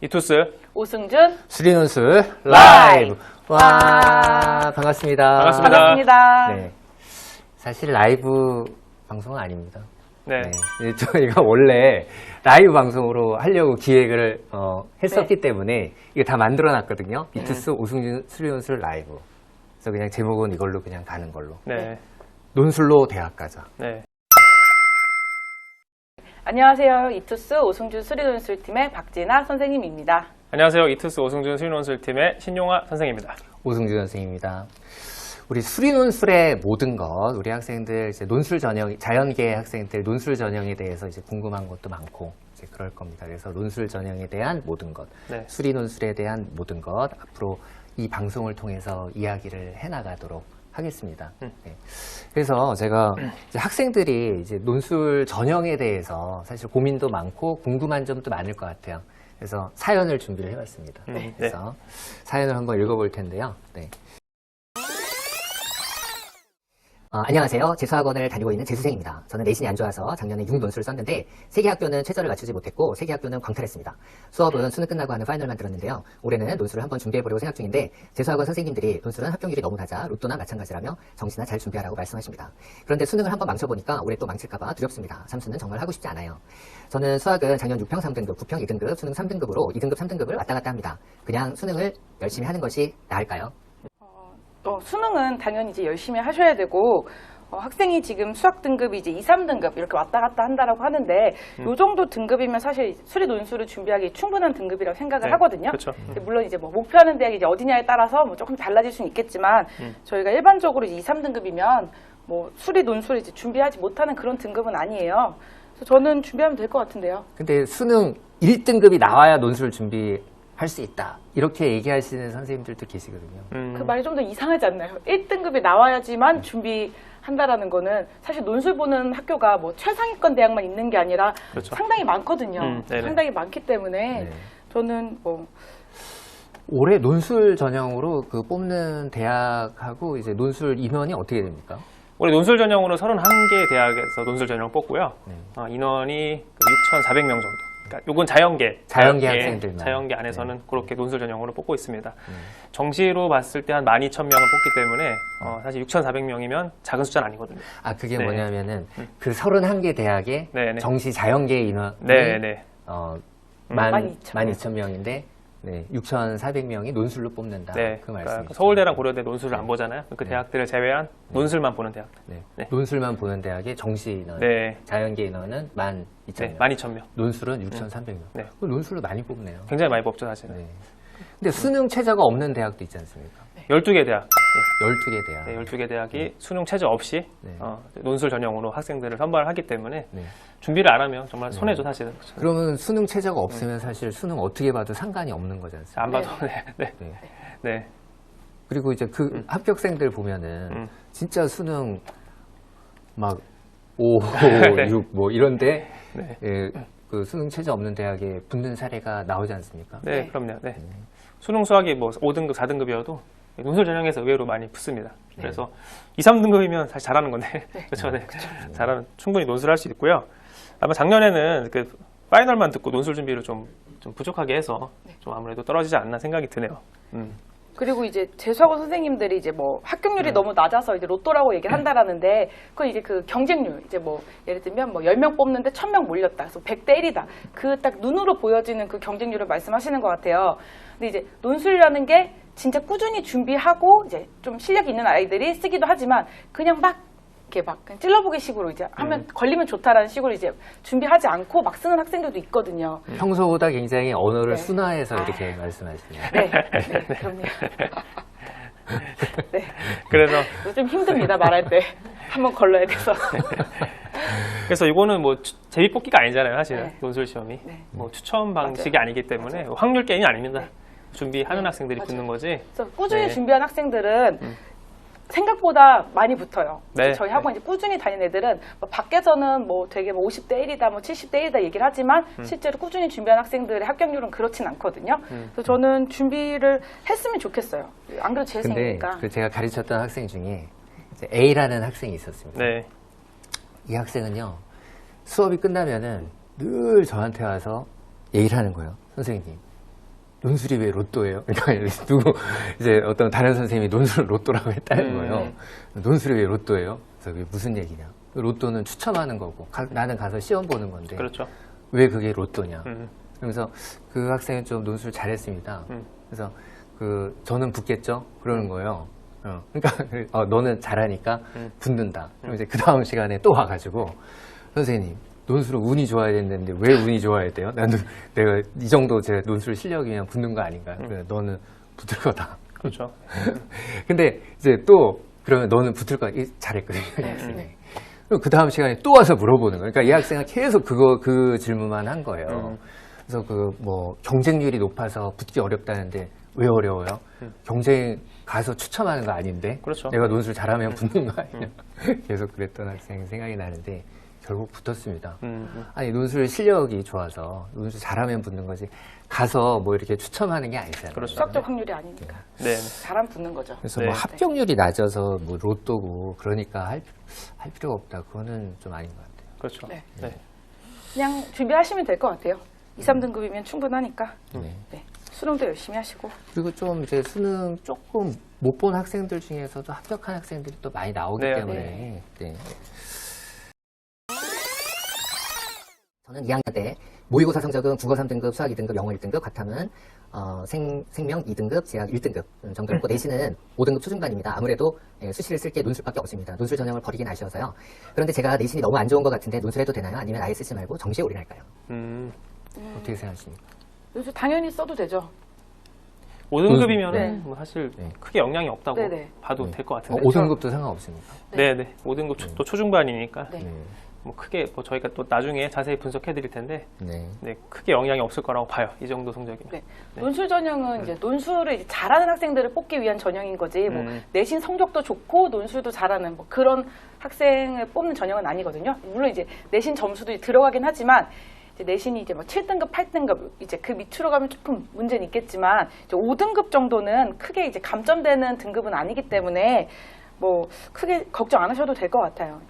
이투스 오승준 수리논술 라이브. 와, 반갑습니다. 반갑습니다. 반갑습니다. 네. 사실 라이브 방송은 아닙니다. 네. 저희가 원래 라이브 방송으로 하려고 기획을 했었기 때문에 이거 다 만들어 놨거든요. 이투스 오승준 수리논술 라이브. 그래서 그냥 제목은 이걸로 그냥 가는 걸로. 네. 논술로 대학 가자. 네. 안녕하세요. 이투스 오승준 수리논술팀의 박진아 선생님입니다. 안녕하세요. 이투스 오승준 수리논술팀의 신용화 선생입니다. 오승준 선생입니다. 우리 수리논술의 모든 것, 우리 학생들 이제 논술 전형, 자연계 학생들 논술 전형에 대해서 이제 궁금한 것도 많고 이제 그럴 겁니다. 그래서 논술 전형에 대한 모든 것, 네. 수리논술에 대한 모든 것 앞으로 이 방송을 통해서 이야기를 해나가도록 하겠습니다. 네. 그래서 제가 이제 학생들이 이제 논술 전형에 대해서 사실 고민도 많고 궁금한 점도 많을 것 같아요. 그래서 사연을 준비를 해봤습니다. 네. 그래서 사연을 한번 읽어볼 텐데요. 네. 안녕하세요. 재수학원을 다니고 있는 재수생입니다. 저는 내신이 안 좋아서 작년에 6논술을 썼는데 세개 학교는 최저를 맞추지 못했고 세개 학교는 광탈했습니다. 수업은 수능 끝나고 하는 파이널만 들었는데요. 올해는 논술을 한번 준비해보려고 생각 중인데 재수학원 선생님들이 논술은 합격률이 너무 낮아 로또나 마찬가지라며 정시나 잘 준비하라고 말씀하십니다. 그런데 수능을 한번 망쳐보니까 올해 또 망칠까봐 두렵습니다. 삼수는 정말 하고 싶지 않아요. 저는 수학은 작년 6평 3등급, 9평 2등급, 수능 3등급으로 2등급 3등급을 왔다 갔다 합니다. 그냥 수능을 열심히 하는 것이 나을까요? 수능은 당연히 이제 열심히 하셔야 되고 학생이 지금 수학 등급이 이제 2, 3등급 이렇게 왔다 갔다 한다라고 하는데 요 정도 등급이면 사실 수리 논술을 준비하기 충분한 등급이라고 생각을 네, 하거든요. 그렇죠. 물론 이제 뭐 목표하는 대학이 이제 어디냐에 따라서 뭐 조금 달라질 수는 있겠지만 저희가 일반적으로 이제 2, 3등급이면 뭐 수리 논술을 이제 준비하지 못하는 그런 등급은 아니에요. 그래서 저는 준비하면 될 것 같은데요. 근데 수능 1등급이 나와야 논술 준비할 수 있다. 이렇게 얘기하시는 선생님들도 계시거든요. 그 말이 좀 더 이상하지 않나요? 1등급이 나와야지만 준비한다라는 거는 사실 논술 보는 학교가 뭐 최상위권 대학만 있는 게 아니라 그렇죠. 상당히 많거든요. 네네. 상당히 많기 때문에 네. 저는 뭐 올해 논술 전형으로 그 뽑는 대학하고 이제 논술 인원이 어떻게 됩니까? 올해 논술 전형으로 31개 대학에서 논술 전형을 뽑고요. 네. 인원이 6,400명 정도. 그러니까 요건 자연계 학생들만. 자연계 안에서는 그렇게 논술 전형으로 뽑고 있습니다. 정시로 봤을 때 한 12,000명을 뽑기 때문에 사실 6,400명이면 작은 숫자는 아니거든요. 아, 그게 네. 뭐냐면은 그 31개 대학의 네네. 정시 자연계 인원이 네네. 12,000명인데 네, 6,400명이 논술로 뽑는다. 네. 그 그러니까 말씀이죠. 서울대랑 고려대 논술을 안 보잖아요. 그 대학들을 제외한 논술만 보는 대학들. 네. 네. 논술만 보는 대학의 정시 인원, 네. 자연계 인원은 12,000명. 네. 12,000명. 논술은 6,300명. 네. 논술로 많이 뽑네요. 굉장히 많이 뽑죠, 사실은. 네. 근데 수능 최저가 없는 대학도 있지 않습니까? 12개 대학. 12개 대학. 네, 12개 대학이 수능 최저 없이 네. 논술 전형으로 학생들을 선발하기 때문에 네. 준비를 안 하면 정말 손해죠, 사실은. 그러면 수능 최저가 없으면 사실 수능 어떻게 봐도 상관이 없는 거지 않습니까? 안 봐도, 네. 네. 네. 그리고 이제 그 합격생들 보면은 진짜 수능 막 5, 네. 6 뭐 이런데 네. 예, 그 수능 최저 없는 대학에 붙는 사례가 나오지 않습니까? 네, 그럼요. 네. 수능 수학이 뭐 5등급, 4등급이어도 논술 전형에서 의외로 많이 붙습니다. 그래서 2, 3등급이면 사실 잘하는 건데. 그렇죠. 네. 잘하는, 충분히 논술을 할 수 있고요. 아마 작년에는 그 파이널만 듣고 논술 준비를 좀 부족하게 해서 좀 아무래도 떨어지지 않나 생각이 드네요. 그리고 이제 재수학원 선생님들이 이제 뭐 합격률이 너무 낮아서 이제 로또라고 얘기를 한다라는데 그건 이제 그 경쟁률 이제 뭐 예를 들면 뭐 10명 뽑는데 1000명 몰렸다. 그래서 100대 1이다. 그 딱 눈으로 보여지는 그 경쟁률을 말씀하시는 것 같아요. 근데 이제 논술이라는 게 진짜 꾸준히 준비하고 이제 좀 실력 있는 아이들이 쓰기도 하지만 그냥 막 이렇게 막 그냥 찔러보기 식으로 이제 하면 걸리면 좋다라는 식으로 이제 준비하지 않고 막 쓰는 학생들도 있거든요. 평소보다 굉장히 언어를 네. 순화해서 이렇게 말씀하시네요. 네, 네, 그럼요. 네. 그래서 좀 힘듭니다, 말할 때. 한번 걸러야 돼서. 그래서 이거는 뭐 제비 뽑기가 아니잖아요, 사실. 네. 논술 시험이. 네. 뭐 추첨 방식이 아니기 때문에 확률 게임이 아닙니다. 준비하는 학생들이 붙는 거지. 그래서 꾸준히 네. 준비한 학생들은 생각보다 많이 붙어요. 네. 저희 학원 이제 꾸준히 다니는 애들은 뭐 밖에서는 뭐 되게 뭐 50대 1이다, 뭐 70대 1이다 얘기를 하지만 실제로 꾸준히 준비한 학생들의 합격률은 그렇진 않거든요. 그래서 저는 준비를 했으면 좋겠어요. 안 그래도 제 근데 생이니까. 그 제가 가르쳤던 학생 중에 이제 A라는 학생이 있었습니다. 네. 이 학생은요, 수업이 끝나면은 늘 저한테 와서 얘기를 하는 거예요. 선생님, 논술이 왜 로또예요? 그러니까 누구 이제 어떤 다른 선생님이 논술을 로또라고 했다는 거예요. 논술이 왜 로또예요? 그래서 그게 무슨 얘기냐? 로또는 추첨하는 거고 나는 가서 시험 보는 건데 그렇죠. 왜 그게 로또냐? 그래서 그 학생은 좀 논술 잘했습니다. 그래서 저는 붙겠죠? 그러는 거예요. 그러니까 너는 잘하니까 붙는다. 그럼 이제 그 다음 시간에 또 와가지고 선생님 논술은 운이 좋아야 되는데 왜 운이 좋아야 돼요? 내가 이 정도 제 논술 실력이면 붙는 거 아닌가? 그래, 너는 붙을 거다. 그렇죠. 근데 이제 또 그러면 너는 붙을 거야. 잘했거든요. 이 학생이. 그럼 그 다음 시간에 또 와서 물어보는 거예요. 그러니까 이 학생은 계속 그 질문만 한 거예요. 그래서 경쟁률이 높아서 붙기 어렵다는데 왜 어려워요? 경쟁 가서 추첨하는 거 아닌데? 그렇죠. 내가 논술 잘하면 붙는 거 아니야? 계속 그랬던 학생 생각이 나는데 결국 붙었습니다. 아니 논술 실력이 좋아서 논술 잘하면 붙는 거지 가서 뭐 이렇게 추첨하는 게 아니잖아요. 그렇죠. 수학적 확률이 아니니까. 네. 잘하면 붙는 거죠. 그래서 네. 뭐 합격률이 낮아서 뭐 로또고 그러니까 할 필요가 없다. 그거는 좀 아닌 것 같아요. 그렇죠. 네. 네. 그냥 준비하시면 될 것 같아요. 2, 3등급이면 충분하니까. 네. 네. 수능도 열심히 하시고. 그리고 좀 이제 수능 조금 못 본 학생들 중에서도 합격한 학생들이 또 많이 나오기 네. 때문에 네. 저는 2학년 때 모의고사 성적은 국어 3등급, 수학 2등급, 영어 1등급, 과탐은 생명 2등급, 재학 1등급 정도였고 내신은 5등급 초중반입니다. 아무래도 수시를 쓸 게 논술밖에 없습니다. 논술 전형을 버리긴 아쉬워서요. 그런데 제가 내신이 너무 안 좋은 것 같은데 논술해도 되나요? 아니면 아예 쓰지 말고 정시에 올인할까요? 어떻게 생각하십니까? 요즘 당연히 써도 되죠. 5등급이면 네. 뭐 사실 네. 크게 영향이 없다고 네네. 봐도 네. 될 것 같은데. 5등급도 상관없습니까? 네네. 5등급 또 초중반이니까 네. 뭐 크게 뭐 저희가 또 나중에 자세히 분석해 드릴 텐데 네. 네, 크게 영향이 없을 거라고 봐요. 이 정도 성적이면. 네. 논술 전형은 이제 논술을 이제 잘하는 학생들을 뽑기 위한 전형인 거지, 뭐 내신 성적도 좋고 논술도 잘하는 뭐 그런 학생을 뽑는 전형은 아니거든요. 물론 이제 내신 점수도 들어가긴 하지만 이제 내신이 이제 뭐 7등급, 8등급 이제 그 밑으로 가면 조금 문제는 있겠지만 이제 5등급 정도는 크게 이제 감점되는 등급은 아니기 때문에 뭐 크게 걱정 안 하셔도 될 것 같아요.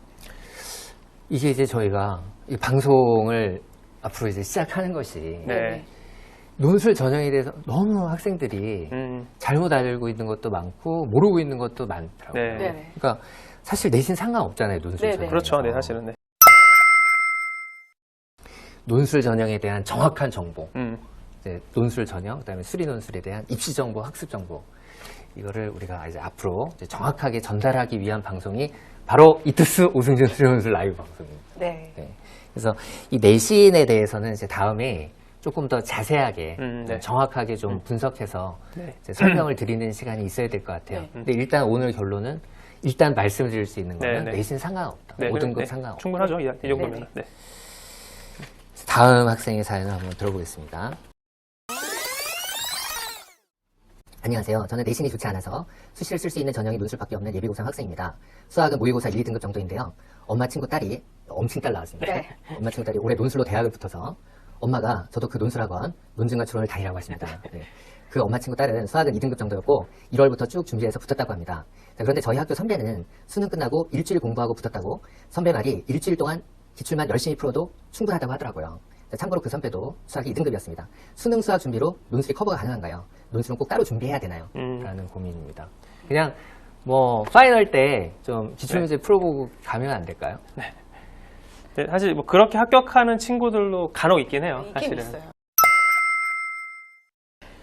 이게 이제 저희가 이 방송을 앞으로 이제 시작하는 것이 네. 논술 전형에 대해서 너무 학생들이 잘못 알고 있는 것도 많고 모르고 있는 것도 많더라고요. 네. 네네. 그러니까 사실 내신 상관없잖아요. 논술 네네. 전형. 그렇죠. 네, 사실은. 네. 논술 전형에 대한 정확한 정보, 이제 논술 전형, 그다음에 수리 논술에 대한 입시 정보, 학습 정보 이거를 우리가 이제 앞으로 이제 정확하게 전달하기 위한 방송이 바로 이투스 오승준 수리 논술 라이브 방송입니다. 네. 네. 그래서 이 내신에 대해서는 이제 다음에 조금 더 자세하게 네. 정확하게 좀 분석해서 네. 이제 설명을 드리는 시간이 있어야 될 것 같아요. 네. 근데 일단 오늘 결론은 일단 말씀드릴 수 있는 거는 네, 네. 내신 상관없다. 네, 5등급 네. 상관없다. 충분하죠. 이 정도면. 네. 다음 학생의 사연을 한번 들어보겠습니다. 안녕하세요. 저는 내신이 좋지 않아서 수시를 쓸 수 있는 전형이 논술밖에 없는 예비고3 학생입니다. 수학은 모의고사 1, 2등급 정도인데요. 엄마 친구 딸이 엄청 딸 나왔습니다. 네. 엄마 친구 딸이 올해 논술로 대학을 붙어서 엄마가 저도 그 논술학원 논증과 추론을 다니라고 하십니다. 네. 그 엄마 친구 딸은 수학은 2등급 정도였고 1월부터 쭉 준비해서 붙었다고 합니다. 자, 그런데 저희 학교 선배는 수능 끝나고 일주일 공부하고 붙었다고 선배 말이 일주일 동안 기출만 열심히 풀어도 충분하다고 하더라고요. 자, 참고로 그 선배도 수학이 2등급이었습니다. 수능 수학 준비로 논술이 커버가 가능한가요? 논술은 꼭 따로 준비해야 되나요? 라는 고민입니다. 그냥 뭐 파이널 때 좀 기출문제 풀어보고 가면 안 될까요? 네, 사실 뭐 그렇게 합격하는 친구들도 간혹 있긴 해요. 있긴 사실은. 있어요.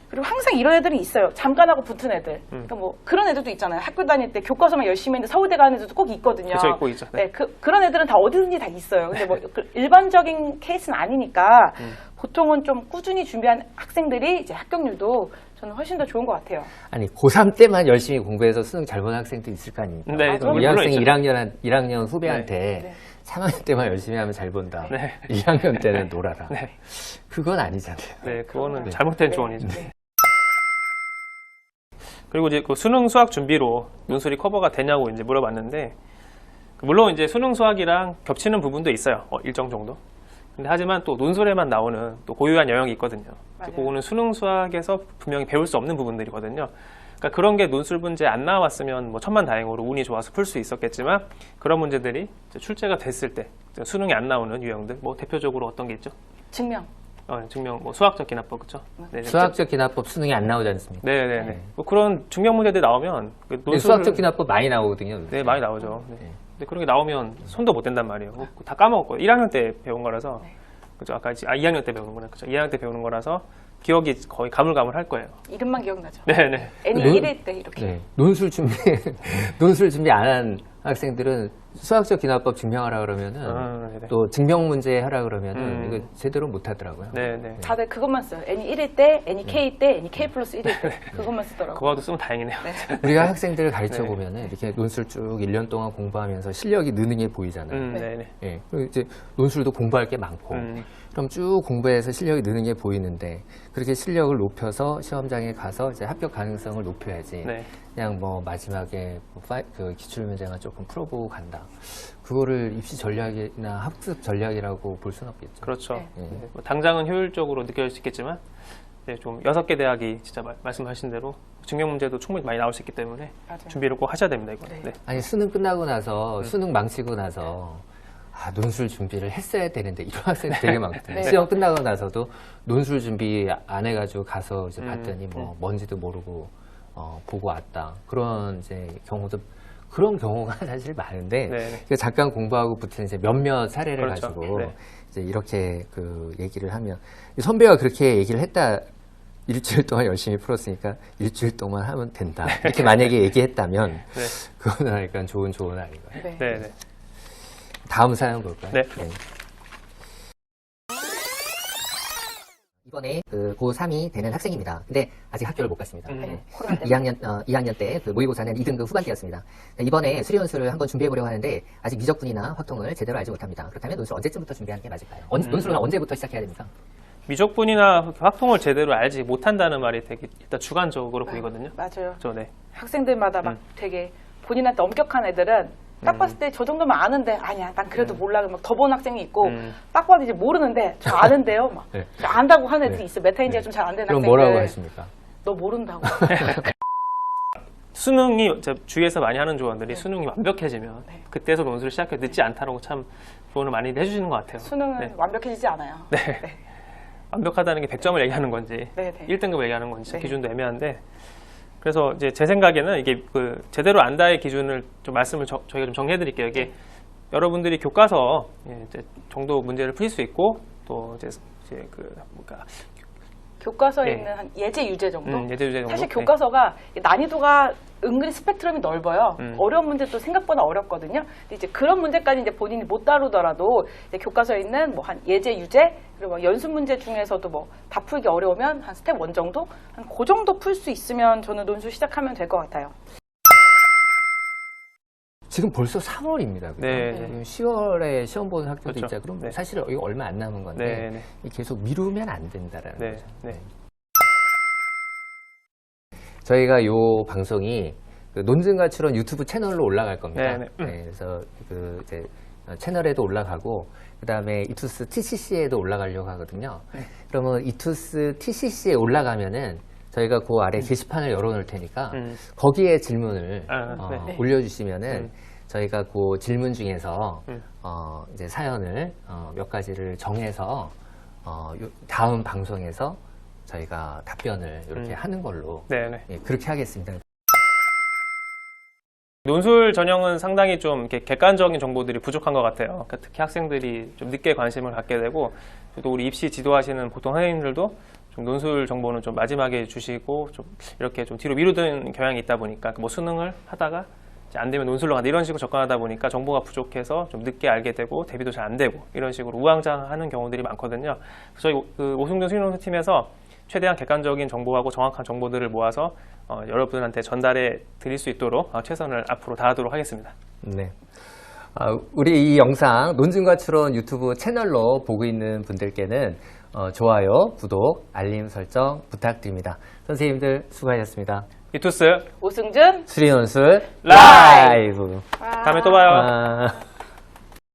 그리고 항상 이런 애들이 있어요. 잠깐하고 붙은 애들. 그러니까 뭐 그런 애들도 있잖아요. 학교 다닐 때 교과서만 열심히 했는데 서울대 가는 애들도 꼭 있거든요. 그쵸, 꼭 있죠. 네. 네, 그런 애들은 다 어디든지 다 있어요. 근데 뭐 그 일반적인 케이스는 아니니까 보통은 좀 꾸준히 준비한 학생들이 이제 합격률도 저는 훨씬 더 좋은 것 같아요. 아니 고3 때만 열심히 공부해서 수능 잘 보는 학생도 있을 거 아닙니까? 네, 그럼 이 물론 학생이 있죠. 1학년 후배한테 네. 3학년 때만 열심히 하면 잘 본다. 네. 2학년 때는 놀아라. 네. 그건 아니잖아요. 네, 그거는 네. 잘못된 네. 조언이죠. 네. 그리고 이제 그 수능 수학 준비로 논술이 커버가 되냐고 이제 물어봤는데, 물론 이제 수능 수학이랑 겹치는 부분도 있어요. 일정 정도. 근데 하지만 또 논술에만 나오는 또 고유한 영역이 있거든요. 맞아요. 그거는 수능 수학에서 분명히 배울 수 없는 부분들이거든요. 그러니까 그런 게 논술 문제 안 나왔으면 뭐 천만다행으로 운이 좋아서 풀 수 있었겠지만, 그런 문제들이 이제 출제가 됐을 때 수능에 안 나오는 유형들, 뭐 대표적으로 어떤 게 있죠? 증명. 증명 뭐 수학적 기납법 그렇죠? 네, 수학적 기납법 수능이 안 나오지 않습니까? 네네네. 네. 뭐 그런 증명 문제들 나오면 그 근데 논술을- 수학적 기납법 많이 나오거든요. 네 많이 나오죠. 네. 네. 근데 그런 게 나오면 손도 못 댄단 말이에요. 다 까먹었고 1학년 때 배운 거라서 그죠? 아까 2학년 때 배우는구나. 그죠? 2학년 때 배우는 거라서 기억이 거의 가물가물할 거예요. 이름만 기억나죠. 네네. N이 논- 1일 때 이렇게. 네. 논술 준비 논술 준비 안 한 학생들은 수학적 기납법 증명하라 그러면은 네네. 또 증명 문제 하라 그러면은 이거 제대로 못 하더라고요. 네네. 다들 그것만 써요. N이 1일 때, N이 K 때, N이 K 플러스 1일 때. 그것만 쓰더라고요. 그거라도 쓰면 다행이네요. 우리가 학생들을 가르쳐 네. 보면은 이렇게 논술 쭉 1년 동안 공부하면서 실력이 느는 게 보이잖아요. 네네. 예. 그리고 이제 논술도 공부할 게 많고 그럼 쭉 공부해서 실력이 느는 게 보이는데 그렇게 실력을 높여서 시험장에 가서 이제 합격 가능성을 높여야지. 네. 그냥 뭐 마지막에 그 기출 문제만 조금 풀어보고 간다. 그거를 입시 전략이나 학습 전략이라고 볼 수는 없겠죠. 그렇죠. 네. 네. 뭐 당장은 효율적으로 느껴질 수 있겠지만 네, 좀 6개 대학이 진짜 말씀하신 대로 증명 문제도 충분히 많이 나올 수 있기 때문에 맞아요. 준비를 꼭 하셔야 됩니다. 이거. 네. 네. 아니 수능 끝나고 나서 수능 망치고 나서 논술 준비를 했어야 되는데 이런 학생 되게 많거든요. 네. 시험 끝나고 나서도 논술 준비 안 해가지고 가서 이제 봤더니 뭐 뭔지도 모르고 보고 왔다. 그런 이제 경우도 그런 경우가 사실 많은데 네. 그 잠깐 공부하고 붙은 이제 몇몇 사례를 그렇죠. 가지고 네. 이제 이렇게 그 얘기를 하면 선배가 그렇게 얘기를 했다. 일주일 동안 열심히 풀었으니까 일주일 동안 하면 된다. 이렇게 만약에 얘기했다면 네. 그거는 약간 좋은 조언 아닌가요? 네. 네. 네. 다음 사연 볼까요? 네. 이번에 그 고3이 되는 학생입니다. 근데 아직 학교를 못 갔습니다. 네. 코로나 때문에. 2학년 때 그 모의고사는 2등급 후반기였습니다. 이번에 수리논술을 한번 준비해보려고 하는데 아직 미적분이나 확통을 제대로 알지 못합니다. 그렇다면 논술 언제쯤부터 준비하는 게 맞을까요? 논술은 언제부터 시작해야 됩니까? 미적분이나 확통을 제대로 알지 못한다는 말이 되게 일단 주관적으로 보이거든요. 맞아요. 그렇죠. 네. 학생들마다 막 되게 본인한테 엄격한 애들은 딱 봤을 때 저 정도면 아는데 아니야 난 그래도 몰라 막 더 본 학생이 있고 딱 봐도 이제 모르는데 저 아는데요 막 네. 저 안다고 하는 애들이 네. 있어. 메타인지가 좀 잘 안 되는 그럼 학생들. 뭐라고 하십니까? 너 모른다고. 수능이 주위에서 많이 하는 조언들이 수능이 완벽해지면 그때서 논술을 시작해 늦지 않다라고 참 조언을 많이 해주시는 것 같아요. 수능은 네. 완벽해지지 않아요. 네. 완벽하다는 게 100점을 얘기하는 건지 네, 네. 1등급을 얘기하는 건지 네. 기준도 애매한데 그래서 이제 제 생각에는 이게 그 제대로 안다의 기준을 좀 말씀을 저희가 좀 정리해 드릴게요. 이게 여러분들이 교과서 이제 정도 문제를 풀 수 있고 또 이제 그 뭔가 교과서에 네. 있는 한 예제 유제 정도. 예제 유제 정도? 사실 네. 교과서가 난이도가 은근히 스펙트럼이 넓어요. 음. 어려운 문제도 생각보다 어렵거든요. 근데 이제 그런 문제까지 이제 본인이 못 다루더라도 이제 교과서에 있는 뭐 한 예제 유제 그리고 뭐 연습 문제 중에서도 뭐 다 풀기 어려우면 한 스텝 1 정도 한 그 정도 풀 수 있으면 저는 논술 시작하면 될 것 같아요. 지금 벌써 3월입니다. 네. 10월에 시험 보는 학교도 그렇죠. 있자. 그럼 네. 사실 이거 얼마 안 남은 건데 네, 네. 계속 미루면 안 된다라는 네, 거죠. 네. 저희가 요 방송이 그 논증과 추론 유튜브 채널로 올라갈 겁니다. 네, 네. 그래서 그 이제 채널에도 올라가고 그다음에 이투스 TCC에도 올라가려고 하거든요. 그러면 이투스 TCC에 올라가면은 저희가 그 아래 게시판을 열어놓을 테니까 거기에 질문을 네. 올려주시면은 저희가 그 질문 중에서 이제 사연을 몇 가지를 정해서 다음 방송에서 저희가 답변을 이렇게 하는 걸로 네, 네. 예, 그렇게 하겠습니다. 논술 전형은 상당히 좀 이렇게 객관적인 정보들이 부족한 것 같아요. 그러니까 특히 학생들이 좀 늦게 관심을 갖게 되고 또 우리 입시 지도하시는 보통 선생님들도 좀 논술 정보는 좀 마지막에 주시고 좀 이렇게 좀 뒤로 미루는 경향이 있다 보니까 뭐 수능을 하다가 이제 안 되면 논술로 간다 이런 식으로 접근하다 보니까 정보가 부족해서 좀 늦게 알게 되고 대비도 잘 안 되고 이런 식으로 우왕좌왕하는 경우들이 많거든요. 그래서 저희 그 오승준 수리논술팀에서 최대한 객관적인 정보하고 정확한 정보들을 모아서 여러분한테 전달해 드릴 수 있도록 최선을 앞으로 다하도록 하겠습니다. 네. 우리 이 영상 논증과 추론 유튜브 채널로 보고 있는 분들께는 좋아요, 구독, 알림 설정 부탁드립니다. 선생님들 수고하셨습니다. 이투스 오승준 수리논술 라이브! 라이브. 다음에 또 봐요. 아.